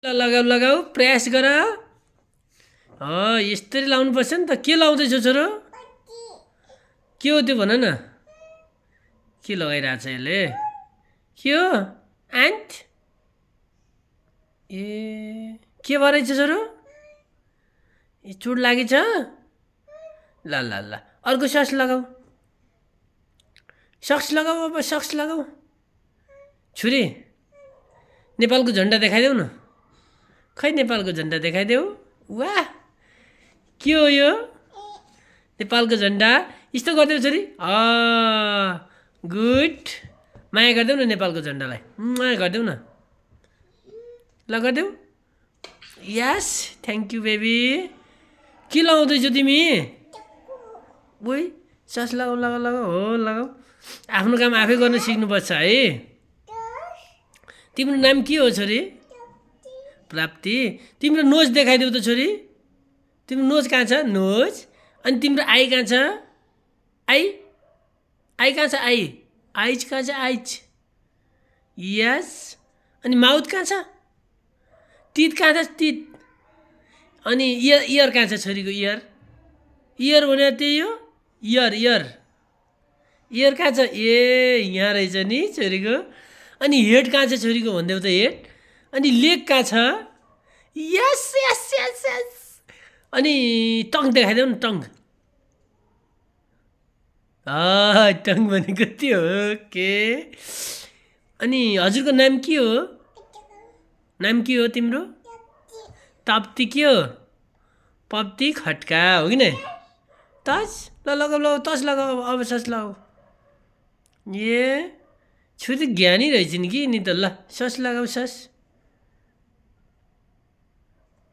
ल लगाऊ लगाऊ प्रयास गर यसरी लाउनुपर्छ नि त के लाउँदैछौ छोरो के हो त्यो भन न के लगाइरहेछ यसले के हो एन्ट ए के भएछ छोरो ए चुड लागेछ ल ल ल अर्को सक्स लगाऊ अब सक्स लगाऊ छोरी नेपालको झन्डा देखाइदेऊ न खै नेपालको झन्डा देखाइदेऊ वाह के हो यो नेपालको झन्डा यस्तो गरिदेऊ छोरी गुड माया गरिदेऊ न नेपालको झन्डालाई माया गरिदेऊ न ल गरिदेऊ यस थ्याङ्क यू बेबी के लगाउँदैछौ तिमी ओइ सस लगाऊ लगाऊ लगाऊ हो लगाऊ आफ्नो काम आफै गर्न सिक्नुपर्छ है तिम्रो नाम के हो छोरी प्राप्ति तिम्रो नोज देखाइदेऊ त छोरी तिम्रो नोज कहाँ छ नोज अनि तिम्रो आई कहाँ छ आई आई कहाँ छ आई आइज कहाँ छ आइज यस अनि माउथ कहाँ छ टिथ कहाँ छ टिथ अनि इयर इयर कहाँ छ छोरीको इयर इयर भने त्यही हो इयर इयर इयर कहाँ छ ए यहाँ रहेछ नि छोरीको अनि हेड कहाँ छ छोरीको भनिदेऊ त हेड अनि लेग कहाँ छ यस यस यस यस अनि टङ देखाइदेऊ न टङ टङ भनेको त्यो हो के अनि हजुरको नाम के हो नाम के हो तिम्रो तप्ती के हो पप्ती खट्का हो कि नै टच ल लगाऊ लगाऊ टच लगाऊ अब सस लगाऊ ए छोरी ज्ञानी रहेछ नि कि नि त ल सस लगाऊ सस